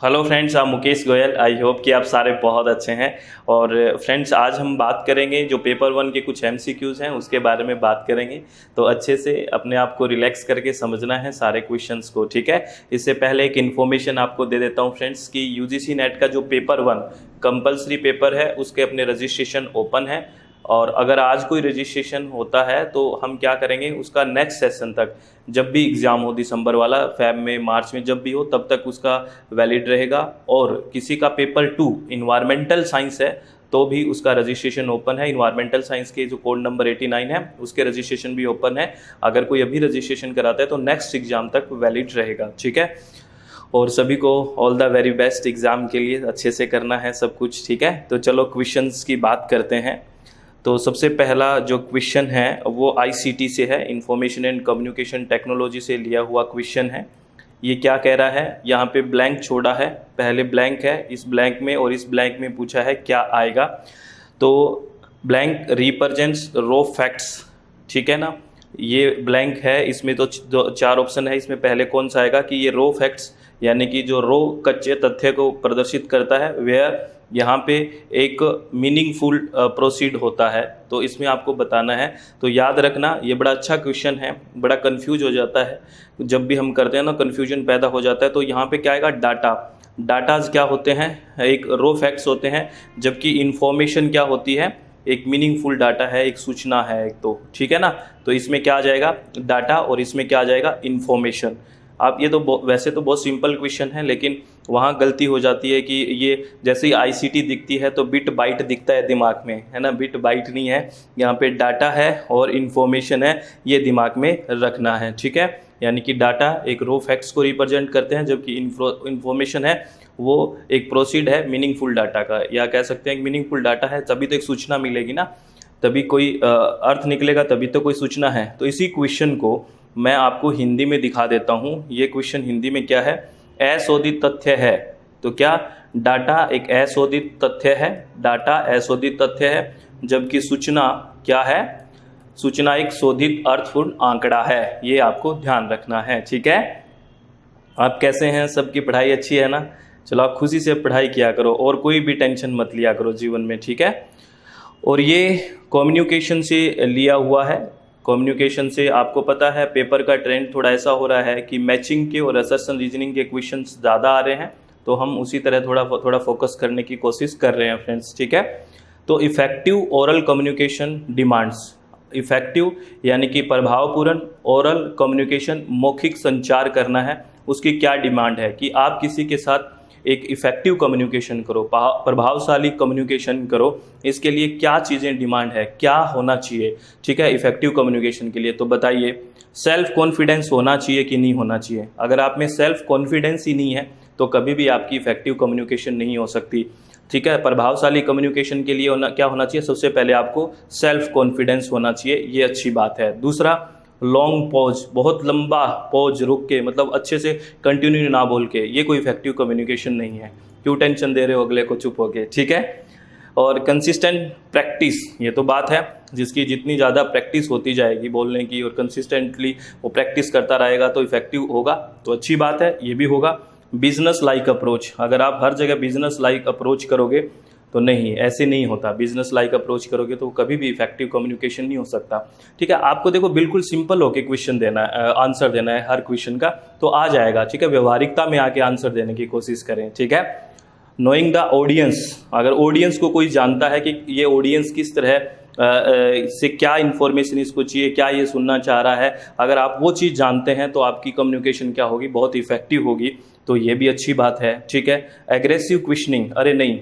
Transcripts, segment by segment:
Hello friends, आप Mukesh Goyal. I hope कि आप सारे बहुत अच्छे हैं। और फ्रेंड्स, आज हम बात करेंगे जो पेपर वन के कुछ एमसीक्यूज़ हैं उसके बारे में बात करेंगे। तो अच्छे से अपने आप को रिलैक्स करके समझना है सारे क्वेश्चंस को, ठीक है। इससे पहले एक इन्फॉर्मेशन आपको दे देता हूं फ्रेंड्स कि यूजीसी नेट का जो पेपर वन कंपलसरी पेपर है उसके अपने रजिस्ट्रेशन ओपन है। और अगर आज कोई रजिस्ट्रेशन होता है तो हम क्या करेंगे, उसका नेक्स्ट सेशन तक जब भी एग्ज़ाम हो, दिसंबर वाला, फेब में, मार्च में जब भी हो, तब तक उसका वैलिड रहेगा। और किसी का पेपर टू इन्वायरमेंटल साइंस है तो भी उसका रजिस्ट्रेशन ओपन है। इन्वायरमेंटल साइंस के जो कोड नंबर 89 है उसके रजिस्ट्रेशन भी ओपन है। अगर कोई अभी रजिस्ट्रेशन कराता है तो नेक्स्ट एग्ज़ाम तक वैलिड रहेगा, ठीक है। और सभी को all the very best exam के लिए, अच्छे से करना है सब कुछ, ठीक है। तो चलो क्वेश्चंस की बात करते हैं। तो सबसे पहला जो क्वेश्चन है वो आईसीटी से है, इंफॉर्मेशन एंड कम्युनिकेशन टेक्नोलॉजी से लिया हुआ क्वेश्चन है। ये क्या कह रहा है, यहाँ पे ब्लैंक छोड़ा है, पहले ब्लैंक है, इस ब्लैंक में और इस ब्लैंक में पूछा है क्या आएगा। तो ब्लैंक रिप्रेजेंट्स रो फैक्ट्स, ठीक है ना। ये ब्लैंक है, इसमें तो चार ऑप्शन है, इसमें पहले कौन सा आएगा कि ये रो फैक्ट्स यानी कि जो रो कच्चे तथ्य को प्रदर्शित करता है, वह यहाँ पे एक मीनिंगफुल प्रोसीड होता है। तो इसमें आपको बताना है। तो याद रखना, ये बड़ा अच्छा क्वेश्चन है, बड़ा कंफ्यूज हो जाता है जब भी हम करते हैं ना, कन्फ्यूजन पैदा हो जाता है। तो यहाँ पे क्या आएगा, डाटा। डाटाज क्या होते हैं, एक रो फैक्ट्स होते हैं, जबकि इन्फॉर्मेशन क्या होती है, एक मीनिंगफुल डाटा है, एक सूचना है एक, तो ठीक है ना। तो इसमें क्या आ जाएगा, डाटा, और इसमें क्या आ जाएगा, इन्फॉर्मेशन। आप ये तो वैसे तो बहुत सिंपल क्वेश्चन है, लेकिन वहाँ गलती हो जाती है कि ये जैसे ही आईसीटी दिखती है तो बिट बाइट दिखता है दिमाग में, है ना। बिट बाइट नहीं है, यहाँ पे डाटा है और इन्फॉर्मेशन है, ये दिमाग में रखना है, ठीक है। यानी कि डाटा एक रो फैक्ट्स को रिप्रेजेंट करते हैं, जबकि इन्फॉर्मेशन है वो एक प्रोसीड है मीनिंगफुल डाटा का, या कह सकते हैं मीनिंगफुल डाटा है तभी तो एक सूचना मिलेगी ना, तभी कोई अर्थ निकलेगा, तभी तो कोई सूचना है। तो इसी क्वेश्चन को मैं आपको हिंदी में दिखा देता हूँ। ये क्वेश्चन हिंदी में क्या है, अशोधित तथ्य है। तो क्या, डाटा एक अशोधित तथ्य है, डाटा अशोधित तथ्य है, जबकि सूचना क्या है, सूचना एक शोधित अर्थपूर्ण आंकड़ा है। ये आपको ध्यान रखना है, ठीक है। आप कैसे हैं, सबकी पढ़ाई अच्छी है ना। चलो, आप खुशी से पढ़ाई किया करो और कोई भी टेंशन मत लिया करो जीवन में, ठीक है। और ये कम्युनिकेशन से लिया हुआ है। कम्युनिकेशन से आपको पता है पेपर का ट्रेंड थोड़ा ऐसा हो रहा है कि मैचिंग के और असर्शन रीजनिंग के क्वेश्चंस ज़्यादा आ रहे हैं, तो हम उसी तरह थोड़ा फोकस करने की कोशिश कर रहे हैं फ्रेंड्स, ठीक है। तो effective oral communication demands, effective यानी कि प्रभावपूर्ण, ओरल कम्युनिकेशन मौखिक संचार करना है, उसकी क्या डिमांड है कि आप किसी के साथ एक इफेक्टिव कम्युनिकेशन करो, प्रभावशाली कम्युनिकेशन करो। इसके लिए क्या चीज़ें डिमांड है, क्या होना चाहिए, ठीक है, इफेक्टिव कम्युनिकेशन के लिए। तो बताइए, सेल्फ कॉन्फिडेंस होना चाहिए कि नहीं होना चाहिए। अगर आप में सेल्फ कॉन्फिडेंस ही नहीं है तो कभी भी आपकी इफेक्टिव कम्युनिकेशन नहीं हो सकती, ठीक है। प्रभावशाली कम्युनिकेशन के लिए क्या होना चाहिए, सबसे पहले आपको सेल्फ कॉन्फिडेंस होना चाहिए, ये अच्छी बात है। दूसरा, लॉन्ग पॉज, बहुत लंबा पॉज रुक के, मतलब अच्छे से कंटिन्यू ना बोल के, ये कोई इफेक्टिव कम्युनिकेशन नहीं है। क्यों टेंशन दे रहे हो अगले को, चुप हो के, ठीक है। और कंसिस्टेंट प्रैक्टिस, ये तो बात है, जिसकी जितनी ज़्यादा प्रैक्टिस होती जाएगी बोलने की और कंसिस्टेंटली वो प्रैक्टिस करता रहेगा तो इफेक्टिव होगा, तो अच्छी बात है, ये भी होगा। बिजनेस लाइक अप्रोच, अगर आप हर जगह बिजनेस लाइक अप्रोच करोगे तो नहीं, ऐसे नहीं होता। बिजनेस लाइक अप्रोच करोगे तो कभी भी इफेक्टिव कम्युनिकेशन नहीं हो सकता, ठीक है। आपको देखो बिल्कुल सिंपल होके क्वेश्चन देना है, आंसर देना है हर क्वेश्चन का, तो आ जाएगा, ठीक है। व्यवहारिकता में आके आंसर देने की कोशिश करें, ठीक है। नोइंग द ऑडियंस, अगर ऑडियंस को कोई जानता है कि ये ऑडियंस किस तरह से क्या इन्फॉर्मेशन इसको चाहिए, क्या ये सुनना चाह रहा है, अगर आप वो चीज़ जानते हैं तो आपकी कम्युनिकेशन क्या होगी, बहुत इफेक्टिव होगी, तो ये भी अच्छी बात है, ठीक है। एग्रेसिव क्वेश्चनिंग, अरे नहीं,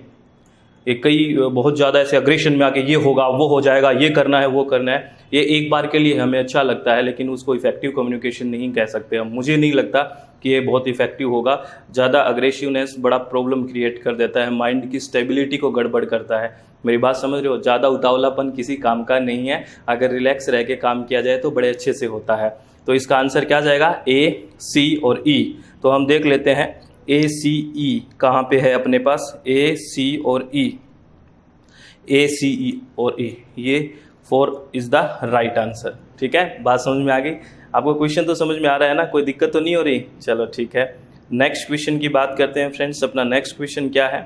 एक कई बहुत ज़्यादा ऐसे अग्रेशन में आके ये होगा, वो हो जाएगा, ये करना है, वो करना है, ये एक बार के लिए हमें अच्छा लगता है, लेकिन उसको इफेक्टिव कम्युनिकेशन नहीं कह सकते हम। मुझे नहीं लगता कि ये बहुत इफेक्टिव होगा। ज़्यादा अग्रेसिवनेस बड़ा प्रॉब्लम क्रिएट कर देता है, माइंड की स्टेबिलिटी को गड़बड़ करता है। मेरी बात समझ रहे हो, ज़्यादा उतावलापन किसी काम का नहीं है, अगर रिलैक्स रह के काम किया जाए तो बड़े अच्छे से होता है। तो इसका आंसर क्या जाएगा, ए, सी और ई। तो हम देख लेते हैं ए, सी, ई कहाँ पे है अपने पास, ए, सी और ई, ए, सी, ई और ई, ये 4 इज़ द राइट आंसर, ठीक है। बात समझ में आ गई आपको, क्वेश्चन तो समझ में आ रहा है ना, कोई दिक्कत तो नहीं हो रही, चलो ठीक है। नेक्स्ट क्वेश्चन की बात करते हैं फ्रेंड्स। अपना नेक्स्ट क्वेश्चन क्या है,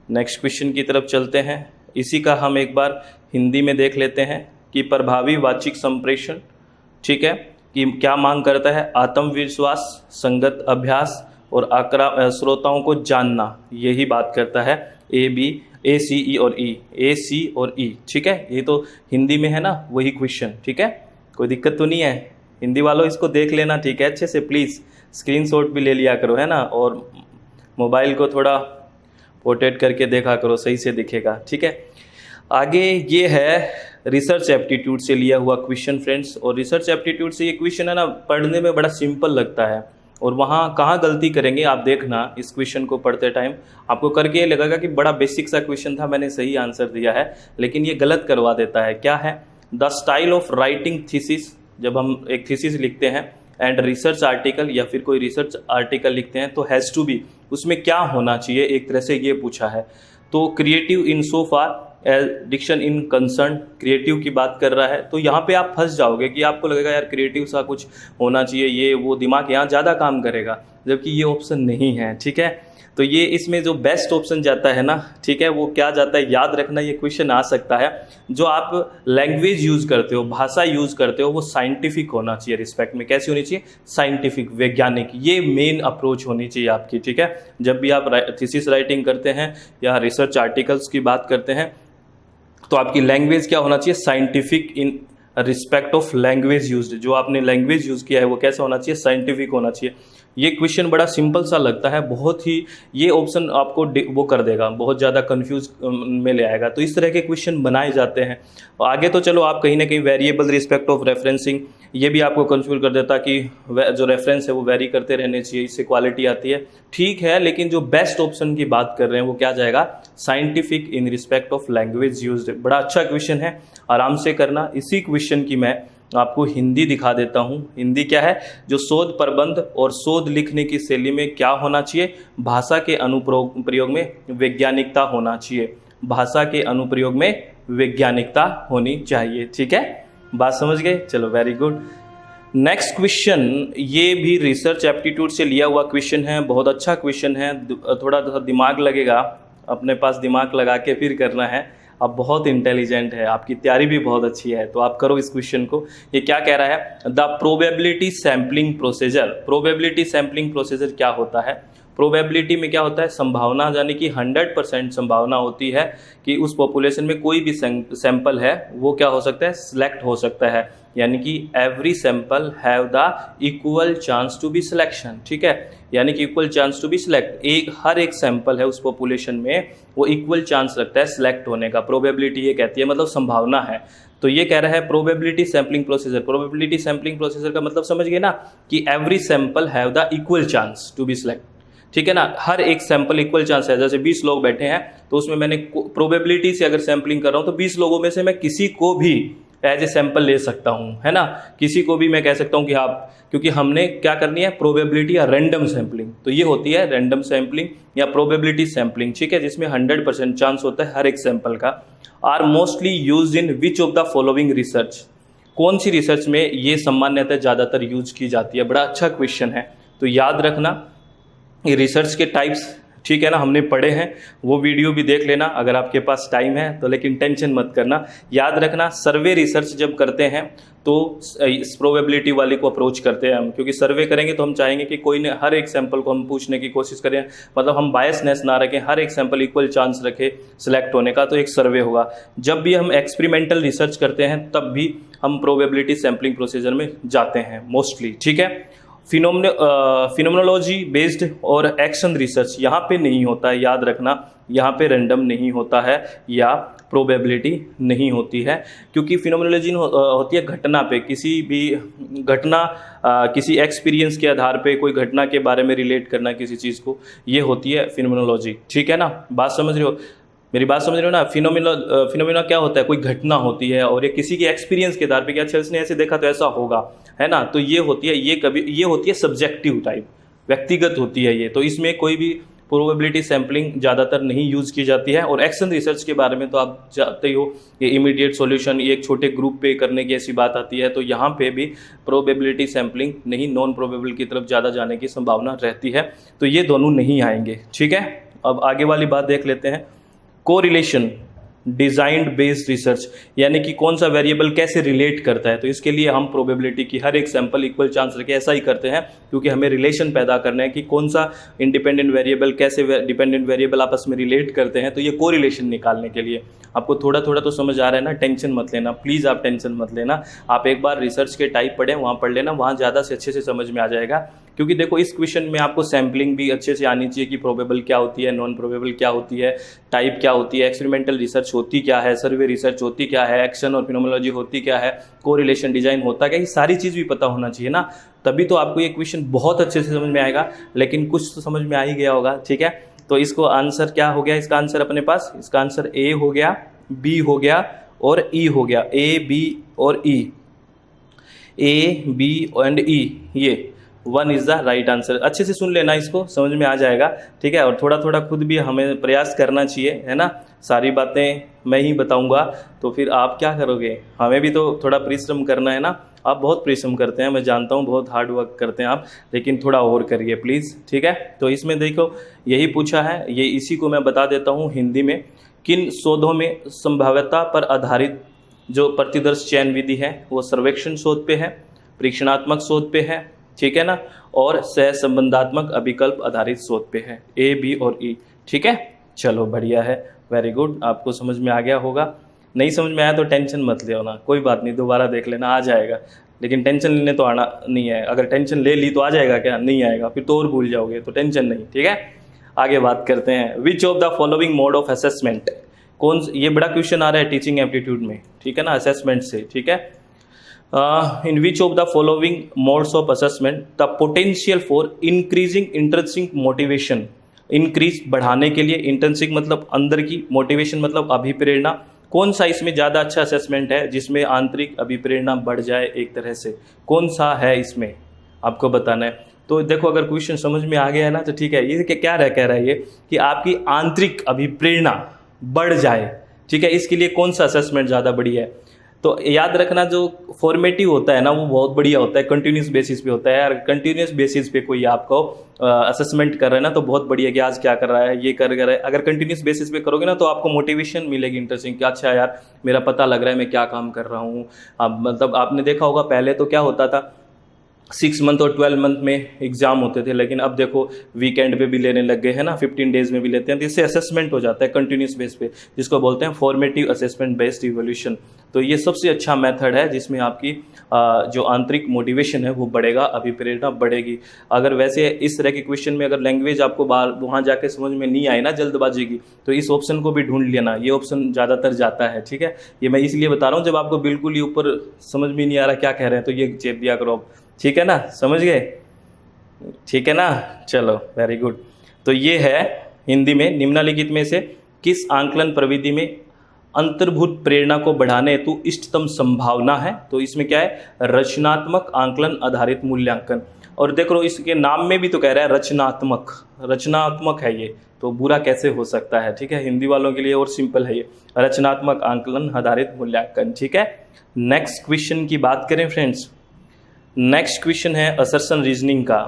नेक्स्ट क्वेश्चन की तरफ चलते हैं। इसी का हम एक बार हिंदी में देख लेते हैं कि प्रभावी वाचिक संप्रेषण, ठीक है, कि क्या मांग करता है। आत्मविश्वास, संगत अभ्यास और श्रोताओं को जानना, यही बात करता है। A, C, E और E, A, C और E, ठीक है। ये तो हिंदी में है ना, वही क्वेश्चन, ठीक है, कोई दिक्कत तो नहीं है। हिंदी वालों इसको देख लेना, ठीक है, अच्छे से प्लीज़ स्क्रीनशॉट भी ले लिया करो, है ना, और मोबाइल को थोड़ा पोर्ट्रेट करके देखा करो, सही से दिखेगा, ठीक है। आगे ये है रिसर्च एप्टीट्यूड से लिया हुआ क्वेश्चन फ्रेंड्स। और रिसर्च एप्टीट्यूड से ये क्वेश्चन है ना, पढ़ने में बड़ा सिंपल लगता है, और वहाँ कहाँ गलती करेंगे आप देखना। इस क्वेश्चन को पढ़ते टाइम आपको करके ये लगेगा कि बड़ा बेसिक सा क्वेश्चन था, मैंने सही आंसर दिया है, लेकिन ये गलत करवा देता है। क्या है, the style of writing thesis, जब हम एक थीसिस लिखते हैं एंड रिसर्च आर्टिकल या फिर कोई रिसर्च आर्टिकल लिखते हैं, तो हैज़ टू बी, उसमें क्या होना चाहिए, एक तरह से ये पूछा है। तो creative in so far diction in concern, creative की बात कर रहा है, तो यहाँ पे आप फंस जाओगे कि आपको लगेगा यार क्रिएटिव सा कुछ होना चाहिए, ये वो, दिमाग यहाँ ज़्यादा काम करेगा, जबकि ये ऑप्शन नहीं है, ठीक है। तो ये इसमें जो बेस्ट ऑप्शन जाता है ना, ठीक है, वो क्या जाता है, याद रखना, ये क्वेश्चन आ सकता है। जो आप लैंग्वेज यूज़ करते हो, भाषा यूज़ करते हो, वो साइंटिफिक होना चाहिए, रिस्पेक्ट में कैसी होनी चाहिए, साइंटिफिक, वैज्ञानिक, ये मेन अप्रोच होनी चाहिए आपकी, ठीक है। जब भी आप थीसिस राइटिंग करते हैं या रिसर्च आर्टिकल्स की बात करते हैं, तो आपकी लैंग्वेज क्या होना चाहिए, scientific in respect of language used. जो आपने लैंग्वेज यूज़ किया है वो कैसा होना चाहिए, साइंटिफिक होना चाहिए। ये क्वेश्चन बड़ा सिंपल सा लगता है, बहुत ही, ये ऑप्शन आपको वो कर देगा, बहुत ज़्यादा कंफ्यूज में ले आएगा। तो इस तरह के क्वेश्चन बनाए जाते हैं। और आगे तो चलो आप कहीं ना कहीं वेरिएबल रिस्पेक्ट ऑफ रेफरेंसिंग, ये भी आपको कंफ्यूज कर देता कि जो रेफरेंस है वो वेरी करते रहने चाहिए, इससे क्वालिटी आती है, ठीक है। लेकिन जो बेस्ट ऑप्शन की बात कर रहे हैं वो क्या जाएगा, scientific in respect of language used. बड़ा अच्छा क्वेश्चन है, आराम से करना। इसी क्वेश्चन की मैं आपको हिंदी दिखा देता हूँ। हिंदी क्या है, जो शोध प्रबंध और शोध लिखने की शैली में क्या होना चाहिए, भाषा के अनुप्रयोग में वैज्ञानिकता होना चाहिए, भाषा के अनुप्रयोग में वैज्ञानिकता होनी चाहिए, ठीक है। बात समझ गए, चलो वेरी गुड। नेक्स्ट क्वेश्चन, ये भी रिसर्च एप्टीट्यूड से लिया हुआ क्वेश्चन है, बहुत अच्छा क्वेश्चन है। थोड़ा सा दिमाग लगेगा, अपने पास दिमाग लगा के फिर करना है। आप बहुत इंटेलिजेंट है, आपकी तैयारी भी बहुत अच्छी है, तो आप करो इस क्वेश्चन को। ये क्या कह रहा है, the probability sampling procedure. Probability sampling procedure क्या होता है, प्रोबेबिलिटी में क्या होता है, संभावना, यानी कि 100% संभावना होती है कि उस पॉपुलेशन में कोई भी सैंपल है वो क्या हो सकता है, सिलेक्ट हो सकता है, यानी कि every sample have the equal chance to be selection, ठीक है, यानी कि equal chance to be select, हर एक सैंपल है उस पॉपुलेशन में, वो इक्वल चांस रखता है सिलेक्ट होने का। प्रोबेबिलिटी ये कहती है, मतलब संभावना है। तो ये कह रहा है probability sampling procedure. Probability sampling procedure का मतलब समझ गए ना, कि every sample have the equal chance to be select, ठीक है ना। हर एक सैंपल इक्वल चांस है। जैसे 20 लोग बैठे हैं, तो उसमें मैंने प्रोबेबिलिटी से अगर सैंपलिंग कर रहा हूं, तो 20 लोगों में से मैं किसी को भी एज ए सैंपल ले सकता हूं, है ना, किसी को भी मैं कह सकता हूं कि हाँ, क्योंकि हमने क्या करनी है, प्रोबेबिलिटी या रैंडम सैंपलिंग। तो ये होती है रैंडम सैंपलिंग या प्रोबेबिलिटी सैंपलिंग, ठीक है, जिसमें 100% चांस होता है हर एक सैंपल का। Are mostly use in which of the following research, कौन सी रिसर्च में ये सामान्यतः ज़्यादातर यूज की जाती है। बड़ा अच्छा क्वेश्चन है, तो याद रखना ये रिसर्च के टाइप्स, ठीक है ना, हमने पढ़े हैं, वो वीडियो भी देख लेना अगर आपके पास टाइम है तो। लेकिन टेंशन मत करना, याद रखना सर्वे रिसर्च जब करते हैं तो इस प्रोबेबिलिटी वाली को अप्रोच करते हैं हम, क्योंकि सर्वे करेंगे तो हम चाहेंगे कि कोई ने हर एक सैंपल को हम पूछने की कोशिश करें, मतलब हम बायसनेस ना रखें, हर एक सैंपल इक्वल चांस रखे सिलेक्ट होने का, तो एक सर्वे होगा। जब भी हम एक्सपेरिमेंटल रिसर्च करते हैं तब भी हम प्रोबेबिलिटी सैम्पलिंग प्रोसीजर में जाते हैं मोस्टली, ठीक है। फिनोमिनोलॉजी बेस्ड और एक्शन रिसर्च यहाँ पे नहीं होता है, याद रखना, यहाँ पे रैंडम नहीं होता है या प्रोबेबिलिटी नहीं होती है, क्योंकि फिनोमिनोलॉजी होती है घटना पे, किसी भी घटना, किसी एक्सपीरियंस के आधार पे कोई घटना के बारे में रिलेट करना किसी चीज़ को, ये होती है फिनोमिनोलॉजी, ठीक है ना। बात समझ रहे हो, मेरी बात समझ रहे हो ना। फिनोमिना क्या होता है, कोई घटना होती है और ये किसी के एक्सपीरियंस के आधार पे, कि अच्छा इसने ऐसे देखा तो ऐसा होगा, है ना, तो ये होती है, ये होती है सब्जेक्टिव टाइप, व्यक्तिगत होती है ये। तो इसमें कोई भी प्रोबेबिलिटी सैम्पलिंग ज़्यादातर नहीं यूज़ की जाती है। और एक्शन रिसर्च के बारे में तो आप जानते ही हो, ये इमीडिएट सॉल्यूशन, ये एक छोटे ग्रुप पे करने की ऐसी बात आती है, तो यहाँ पे भी प्रोबेबिलिटी सैम्पलिंग नहीं, नॉन प्रोबेबल की तरफ ज़्यादा जाने की संभावना रहती है, तो ये दोनों नहीं आएंगे। ठीक है, अब आगे वाली बात देख लेते हैं, कोरिलेशन डिजाइंड बेस्ड रिसर्च, यानी कि कौन सा वेरिएबल कैसे रिलेट करता है। तो इसके लिए हम प्रोबेबिलिटी की हर एक सैंपल इक्वल चांस रखे ऐसा ही करते हैं, क्योंकि हमें रिलेशन पैदा करना है कि कौन सा इंडिपेंडेंट वेरिएबल कैसे डिपेंडेंट वेरिएबल आपस में रिलेट करते हैं। तो ये कोरिलेशन निकालने के लिए आपको थोड़ा थोड़ा तो समझ आ रहा है ना, टेंशन मत लेना प्लीज़, आप टेंशन मत लेना। आप एक बार रिसर्च के टाइप पढ़ें, वहाँ पढ़ लेना, वहाँ ज़्यादा से अच्छे से समझ में आ जाएगा। क्योंकि देखो इस क्वेश्चन में आपको सैम्पलिंग भी अच्छे से आनी चाहिए कि प्रोबेबल क्या होती है, नॉन प्रोबेबल क्या होती है, टाइप क्या होती है, एक्सपेरिमेंटल रिसर्च होती क्या है, सर्वे रिसर्च होती क्या है, एक्शन और फिनोमेनोलॉजी होती क्या है, कोरिलेशन डिजाइन होता क्या, ये सारी चीज़ भी पता होना चाहिए ना, तभी तो आपको ये क्वेश्चन बहुत अच्छे से समझ में आएगा। लेकिन कुछ तो समझ में आ ही गया होगा। ठीक है, तो इसको आंसर क्या हो गया, इसका आंसर अपने पास, इसका आंसर ए हो गया, बी हो गया और ई हो गया, ए बी और ई, ए बी एंड ई, ये 1 इज़ द राइट आंसर। अच्छे से सुन लेना, इसको समझ में आ जाएगा। ठीक है, और थोड़ा थोड़ा खुद भी हमें प्रयास करना चाहिए, है ना, सारी बातें मैं ही बताऊंगा तो फिर आप क्या करोगे, हमें भी तो थोड़ा परिश्रम करना है ना। आप बहुत परिश्रम करते हैं, मैं जानता हूँ, बहुत हार्ड वर्क करते हैं आप, लेकिन थोड़ा और करिए प्लीज़। ठीक है, तो इसमें देखो यही पूछा है, ये इसी को मैं बता देता हूँ हिंदी में, किन शोधों में संभाव्यता पर आधारित जो प्रतिदर्श चयन विधि है वो सर्वेक्षण शोध पे है, परीक्षणात्मक शोध पे है, ठीक है ना, और सहसंबंधात्मक अभिकल्प आधारित शोध पे है, ए बी और ई। ठीक है, चलो बढ़िया है, वेरी गुड, आपको समझ में आ गया होगा। नहीं समझ में आया तो टेंशन मत ले ना, कोई बात नहीं, दोबारा देख लेना, आ जाएगा। लेकिन टेंशन लेने तो आना नहीं है, अगर टेंशन ले ली तो आ जाएगा क्या, नहीं आएगा, फिर तो और भूल जाओगे, तो टेंशन नहीं। ठीक है, आगे बात करते हैं, विच of the following mode of assessment, ये बड़ा क्वेश्चन आ रहा है टीचिंग एप्टीट्यूड में, ठीक है ना, असेसमेंट से। ठीक है, in which of the following modes of assessment the potential for increasing intrinsic motivation, increase बढ़ाने के लिए, intrinsic मतलब अंदर की, motivation मतलब अभिप्रेरणा, कौन सा इसमें ज़्यादा अच्छा असेसमेंट है जिसमें आंतरिक अभिप्रेरणा बढ़ जाए एक तरह से, कौन सा है इसमें आपको बताना है। तो देखो अगर क्वेश्चन समझ में आ गया है ना तो ठीक है, ये क्या कह रहा है ये कि आपकी आंतरिक अभिप्रेरणा बढ़ जाए। ठीक है, इसके लिए कौन सा असेसमेंट ज़्यादा बढ़िया है। तो याद रखना, जो फॉर्मेटिव होता है ना वो बहुत बढ़िया होता है, कंटिन्यूस बेसिस पे होता है यार, कंटिन्यूस बेसिस पे कोई आपको असेसमेंट कर रहा है ना तो बहुत बढ़िया कि आज क्या कर रहा है, ये कर रहा है। अगर कंटिन्यूस बेसिस पे करोगे ना तो आपको मोटिवेशन मिलेगी इंटरेस्टिंग, कि अच्छा यार मेरा पता लग रहा है मैं क्या काम कर रहा हूँ। अब मतलब आपने देखा होगा पहले तो क्या होता था, 6 मंथ और 12 मंथ में एग्जाम होते थे, लेकिन अब देखो वीकेंड पे भी लेने लग गए हैं ना, 15 डेज में भी लेते हैं, तो इससे असेसमेंट हो जाता है कंटिन्यूस बेस पे, जिसको बोलते हैं फॉर्मेटिव असेसमेंट बेस्ड इवोल्यूशन। तो ये सबसे अच्छा मेथड है जिसमें आपकी जो आंतरिक मोटिवेशन है वो बढ़ेगा, अभिप्रेरणा बढ़ेगी। अगर वैसे इस तरह के क्वेश्चन में अगर लैंग्वेज आपको वहाँ जाके समझ में नहीं आए ना जल्दबाजी की, तो इस ऑप्शन को भी ढूंढ लेना, ये ऑप्शन ज़्यादातर जाता है। ठीक है, ये मैं इसलिए बता रहा हूँ, जब आपको बिल्कुल ही ऊपर समझ में नहीं आ रहा क्या कह रहे हैं तो ये चेप दिया करो। ठीक है ना, समझ गए, ठीक है ना, चलो वेरी गुड। तो ये है हिंदी में, निम्नलिखित में से किस आंकलन प्रविधि में अंतर्भूत प्रेरणा को बढ़ाने हेतु इष्टतम संभावना है। तो इसमें क्या है, रचनात्मक आंकलन आधारित मूल्यांकन। और देखो इसके नाम में भी तो कह रहा है रचनात्मक, रचनात्मक है ये, तो बुरा कैसे हो सकता है। ठीक है, हिंदी वालों के लिए और सिंपल है ये, रचनात्मक आंकलन आधारित मूल्यांकन। ठीक है, नेक्स्ट क्वेश्चन की बात करें फ्रेंड्स, नेक्स्ट क्वेश्चन है असर्शन रीजनिंग का।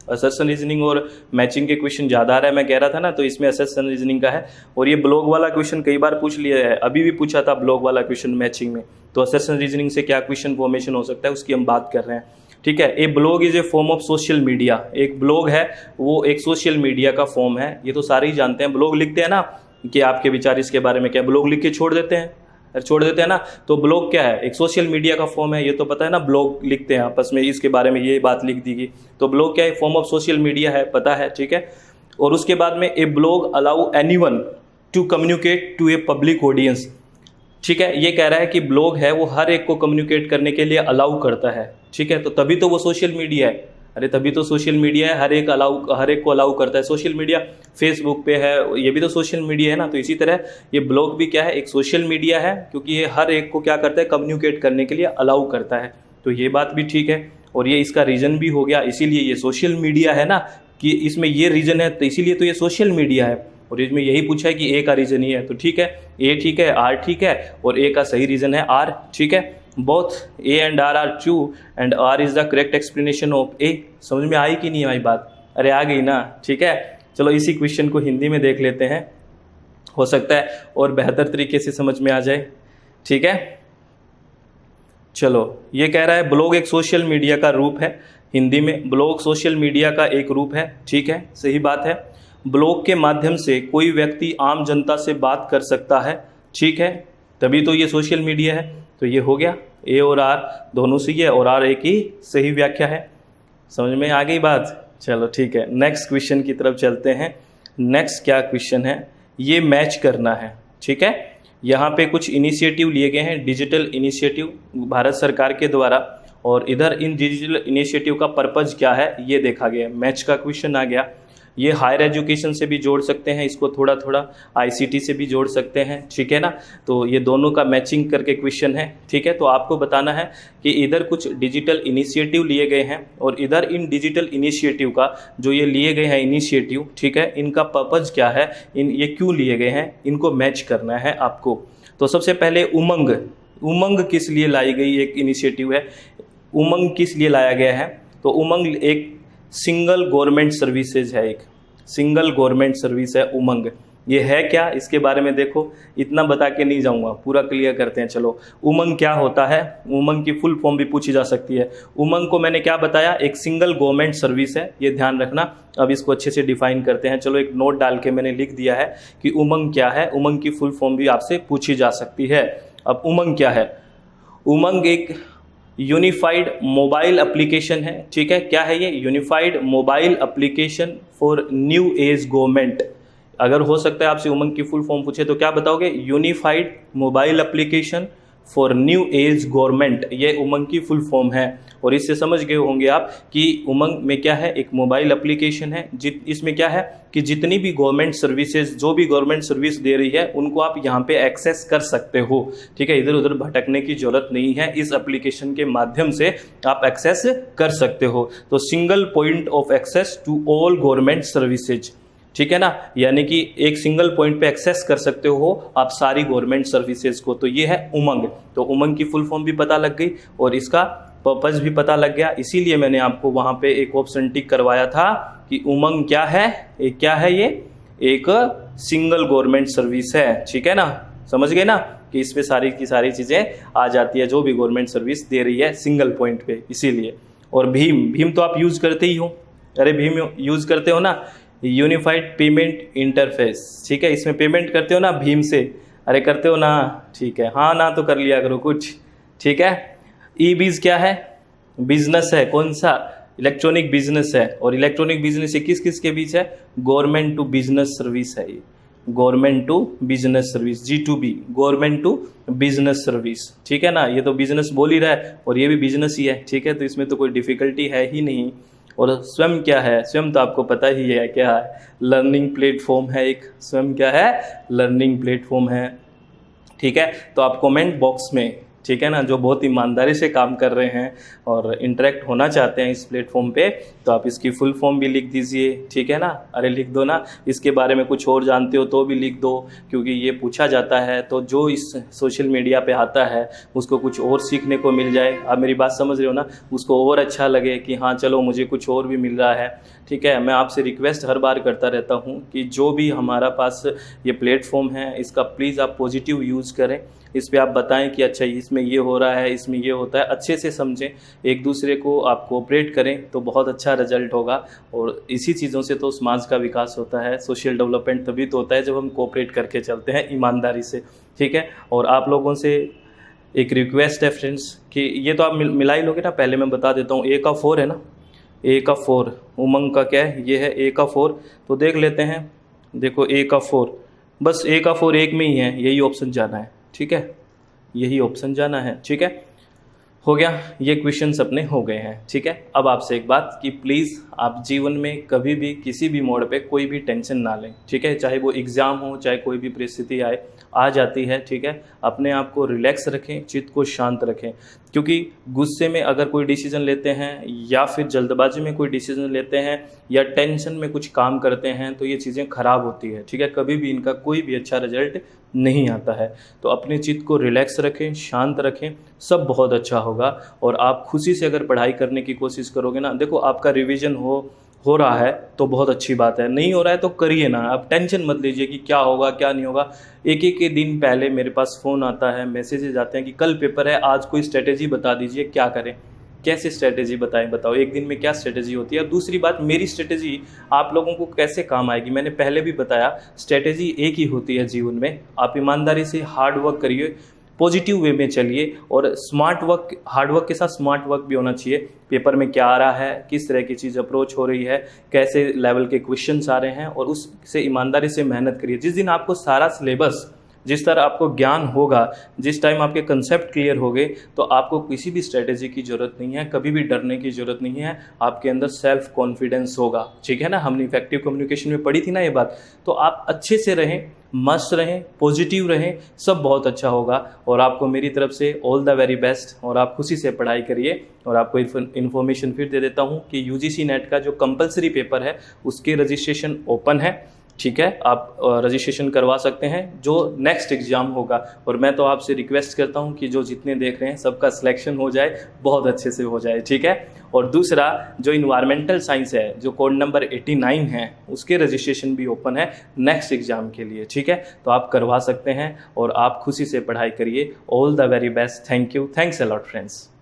असर्शन रीजनिंग और मैचिंग के क्वेश्चन ज़्यादा आ रहा है, मैं कह रहा था ना, तो इसमें असर्शन रीजनिंग का है। और ये ब्लॉग वाला क्वेश्चन कई बार पूछ लिया है, अभी भी पूछा था ब्लॉग वाला क्वेश्चन मैचिंग में। तो असर्शन रीजनिंग से क्या क्वेश्चन फॉर्मेशन हो सकता है उसकी हम बात कर रहे हैं। ठीक है, a blog is a form of social media, एक ब्लॉग है वो एक सोशल मीडिया का फॉर्म है, ये तो सारे ही जानते हैं। ब्लॉग लिखते हैं ना कि आपके विचार इसके बारे में क्या, ब्लॉग लिख के छोड़ देते हैं ना, तो ब्लॉग क्या है, एक सोशल मीडिया का फॉर्म है, ये तो पता है ना, ब्लॉग लिखते हैं आपस में, इसके बारे में ये बात लिख दी गई, तो ब्लॉग क्या है, फॉर्म ऑफ सोशल मीडिया है, पता है। ठीक है, और उसके बाद में a blog allow anyone to communicate to a public audience. ठीक है, ये कह रहा है कि ब्लॉग है वो हर एक को कम्युनिकेट करने के लिए अलाउ करता है। ठीक है, तो तभी तो वो सोशल मीडिया है, अरे तभी तो सोशल मीडिया है, हर एक को अलाउ करता है। सोशल मीडिया फेसबुक पे है, ये भी तो सोशल मीडिया है ना, तो इसी तरह ये ब्लॉग भी क्या है, एक सोशल मीडिया है, क्योंकि ये हर एक को क्या करता है, कम्युनिकेट करने के लिए अलाउ करता है। तो ये बात भी ठीक है, और ये इसका रीजन भी हो गया, इसीलिए ये सोशल मीडिया है ना, कि इसमें ये रीज़न है तो इसीलिए तो ये सोशल मीडिया है, और इसमें यही पूछा है कि ए का रीज़न ही है, तो ठीक है, ए ठीक है, आर ठीक है, और ए का सही रीज़न है आर, ठीक है। Both A and R are true and R is the correct explanation of A. समझ में आई कि नहीं आई बात? अरे आ गई ना, ठीक है। चलो इसी क्वेश्चन को हिंदी में देख लेते हैं, हो सकता है और बेहतर तरीके से समझ में आ जाए, ठीक है। चलो ये कह रहा है ब्लॉग एक सोशल मीडिया का रूप है। हिंदी में ब्लॉग सोशल मीडिया का एक रूप है, ठीक है, सही बात है। ब्लॉग के माध्यम से कोई व्यक्ति आम जनता से बात कर सकता है, ठीक है, तभी तो ये सोशल मीडिया है। तो ये हो गया, ए और आर दोनों सही है और आर एक ही सही व्याख्या है। समझ में आ गई बात? चलो ठीक है, नेक्स्ट क्वेश्चन की तरफ चलते हैं। नेक्स्ट क्या क्वेश्चन है, ये मैच करना है, ठीक है। यहाँ पे कुछ इनिशिएटिव लिए गए हैं, डिजिटल इनिशिएटिव भारत सरकार के द्वारा, और इधर इन डिजिटल इनिशिएटिव का पर्पज़ क्या है ये देखा गया। मैच का क्वेश्चन आ गया। ये हायर एजुकेशन से भी जोड़ सकते हैं, इसको थोड़ा थोड़ा आईसीटी से भी जोड़ सकते हैं, ठीक है ना। तो ये दोनों का मैचिंग करके क्वेश्चन है, ठीक है। तो आपको बताना है कि इधर कुछ डिजिटल इनिशिएटिव लिए गए हैं और इधर इन डिजिटल इनिशिएटिव का जो ये लिए गए हैं इनिशिएटिव, ठीक है, इनका पर्पज़ क्या है, ये क्यों लिए गए हैं, इनको मैच करना है आपको। तो सबसे पहले उमंग, उमंग किस लिए लाई गई एक इनिशिएटिव है, उमंग किस लिए लाया गया है? तो उमंग एक सिंगल गवर्नमेंट सर्विसेज है, एक सिंगल गवर्नमेंट सर्विस है उमंग। ये है क्या, इसके बारे में देखो, इतना बता के नहीं जाऊंगा, पूरा क्लियर करते हैं। चलो उमंग क्या होता है, उमंग की फुल फॉर्म भी पूछी जा सकती है। उमंग को मैंने क्या बताया, एक सिंगल गवर्नमेंट सर्विस है, ये ध्यान रखना। अब इसको अच्छे से डिफाइन करते हैं। चलो एक नोट डाल के मैंने लिख दिया है कि उमंग क्या है, उमंग की फुल फॉर्म भी आपसे पूछी जा सकती है। अब उमंग क्या है, उमंग एक यूनिफाइड मोबाइल एप्लीकेशन है, ठीक है। क्या है ये, unified mobile application for new age government. अगर हो सकता है आपसे उमंग की फुल फॉर्म पूछे तो क्या बताओगे, unified mobile application for new age government, ये उमंग की फुल फॉर्म है। और इससे समझ गए होंगे आप कि उमंग में क्या है, एक मोबाइल एप्लीकेशन है, इसमें क्या है कि जितनी भी गवर्नमेंट सर्विसेज, जो भी गवर्नमेंट सर्विस दे रही है उनको आप यहाँ पे एक्सेस कर सकते हो, ठीक है। इधर उधर भटकने की जरूरत नहीं है, इस एप्लीकेशन के माध्यम से आप एक्सेस कर सकते हो। तो single point of access to all government services, ठीक है ना, यानी कि एक सिंगल पॉइंट पे एक्सेस कर सकते हो आप सारी गवर्नमेंट सर्विसेज को। तो ये है उमंग। तो उमंग की फुल फॉर्म भी पता लग गई और इसका पर्पस भी पता लग गया, इसीलिए मैंने आपको वहां पे एक ऑप्शन टिक करवाया था कि उमंग क्या है, एक क्या है, ये एक सिंगल गवर्नमेंट सर्विस है, ठीक है ना। समझ गए ना कि इस पे सारी की सारी चीजें आ जाती है जो भी गवर्नमेंट सर्विस दे रही है सिंगल पॉइंट पे, इसीलिए। और भीम, भीम तो आप यूज करते ही हो, अरे भीम यूज करते हो ना, यूनिफाइड पेमेंट इंटरफेस, ठीक है। इसमें पेमेंट करते हो ना भीम से, अरे करते हो ना, ठीक है, हाँ ना तो कर लिया करो कुछ, ठीक है। ई बीज क्या है, बिजनेस है, कौन सा, इलेक्ट्रॉनिक बिजनेस है। और इलेक्ट्रॉनिक बिजनेस ये किस किस के बीच है, गवर्नमेंट टू बिजनेस सर्विस है ये, government to business service, G2B, government to business service, ठीक है ना। ये तो बिजनेस बोल ही रहा है और ये भी बिजनेस ही है, ठीक है। तो इसमें तो कोई डिफिकल्टी है ही नहीं। और स्वयं क्या है, स्वयं तो आपको पता ही है क्या है, लर्निंग प्लेटफॉर्म है एक, स्वयं क्या है, लर्निंग प्लेटफॉर्म है, ठीक है। तो आप कमेंट बॉक्स में, ठीक है ना, जो बहुत ईमानदारी से काम कर रहे हैं और इंटरेक्ट होना चाहते हैं इस प्लेटफॉर्म पे, तो आप इसकी फुल फॉर्म भी लिख दीजिए, ठीक है ना। अरे लिख दो ना, इसके बारे में कुछ और जानते हो तो भी लिख दो, क्योंकि ये पूछा जाता है तो जो इस सोशल मीडिया पे आता है उसको कुछ और सीखने को मिल जाए। आप मेरी बात समझ रहे हो ना, उसको और अच्छा लगे कि हाँ चलो मुझे कुछ और भी मिल रहा है, ठीक है। मैं आपसे रिक्वेस्ट हर बार करता रहता हूँ कि जो भी हमारा पास ये प्लेटफॉर्म है इसका प्लीज़ आप पॉजिटिव यूज़ करें, इस पे आप बताएं कि अच्छा इसमें ये हो रहा है, इसमें ये होता है, अच्छे से समझें, एक दूसरे को आप कोऑपरेट करें तो बहुत अच्छा रिजल्ट होगा। और इसी चीज़ों से तो समाज का विकास होता है, सोशल डेवलपमेंट तभी तो होता है जब हम कोऑपरेट करके चलते हैं ईमानदारी से, ठीक है। और आप लोगों से एक रिक्वेस्ट है फ्रेंड्स कि ये तो आप मिला ही लोगे ना, पहले मैं बता देता हूँ, A का 4 है ना, A का 4, उमंग का क्या है, ये है A का 4। तो देख लेते हैं, देखो A का 4, बस A का 4 एक में ही है, यही ऑप्शन जाना है, ठीक है, यही ऑप्शन जाना है, ठीक है। हो गया, ये क्वेश्चंस अपने हो गए हैं। ठीक है, अब आपसे एक बात कि प्लीज़ आप जीवन में कभी भी किसी भी मोड़ पे कोई भी टेंशन ना लें। ठीक है, चाहे वो एग्ज़ाम हो, चाहे कोई भी परिस्थिति आ जाती है। ठीक है, अपने आप को रिलैक्स रखें, चित्त को शांत रखें, क्योंकि गुस्से में अगर कोई डिसीजन लेते हैं या फिर जल्दबाजी में कोई डिसीजन लेते हैं या टेंशन में कुछ काम करते हैं तो ये चीज़ें ख़राब होती है। ठीक है, कभी भी इनका कोई भी अच्छा रिजल्ट नहीं आता है। तो अपने चित्त को रिलैक्स रखें, शांत रखें, सब बहुत अच्छा होगा। और आप खुशी से अगर पढ़ाई करने की कोशिश करोगे ना, देखो आपका रिवीजन हो रहा है तो बहुत अच्छी बात है, नहीं हो रहा है तो करिए ना, आप टेंशन मत लीजिए कि क्या होगा क्या नहीं होगा। एक एक के दिन पहले मेरे पास फ़ोन आता है, मैसेजेस आते हैं कि कल पेपर है, आज कोई स्ट्रेटेजी बता दीजिए, क्या करें, कैसे स्ट्रेटेजी बताएं, बताओ एक दिन में क्या स्ट्रेटेजी होती है। और दूसरी बात, मेरी स्ट्रेटेजी आप लोगों को कैसे काम आएगी, मैंने पहले भी बताया, स्ट्रेटेजी एक ही होती है जीवन में। आप ईमानदारी से हार्ड वर्क करिए, पॉजिटिव वे में चलिए, और स्मार्ट वर्क, हार्ड वर्क के साथ स्मार्ट वर्क भी होना चाहिए। पेपर में क्या आ रहा है, किस तरह की चीज़ अप्रोच हो रही है, कैसे लेवल के क्वेश्चंस आ रहे हैं, और उससे ईमानदारी से मेहनत करिए। जिस दिन आपको सारा सिलेबस, जिस तरह आपको ज्ञान होगा, जिस टाइम आपके कंसेप्ट क्लियर हो गए, तो आपको किसी भी स्ट्रेटेजी की ज़रूरत नहीं है, कभी भी डरने की ज़रूरत नहीं है। आपके अंदर सेल्फ कॉन्फिडेंस होगा। ठीक है ना, हमने इफेक्टिव कम्युनिकेशन में पढ़ी थी ना ये बात। तो आप अच्छे से रहें, मस्त रहें, पॉजिटिव रहें, सब बहुत अच्छा होगा। और आपको मेरी तरफ से ऑल द वेरी बेस्ट, और आप खुशी से पढ़ाई करिए। और आपको इन्फॉर्मेशन फिर दे देता हूँ कि यूजीसी नेट का जो कंपलसरी पेपर है उसके रजिस्ट्रेशन ओपन है। ठीक है, आप रजिस्ट्रेशन करवा सकते हैं जो नेक्स्ट एग्ज़ाम होगा। और मैं तो आपसे रिक्वेस्ट करता हूं कि जो जितने देख रहे हैं सबका सिलेक्शन हो जाए, बहुत अच्छे से हो जाए। ठीक है, और दूसरा जो इन्वायरमेंटल साइंस है, जो कोड नंबर 89 है, उसके रजिस्ट्रेशन भी ओपन है नेक्स्ट एग्ज़ाम के लिए। ठीक है, तो आप करवा सकते हैं और आप खुशी से पढ़ाई करिए। All the very best. Thank you, thanks a lot friends.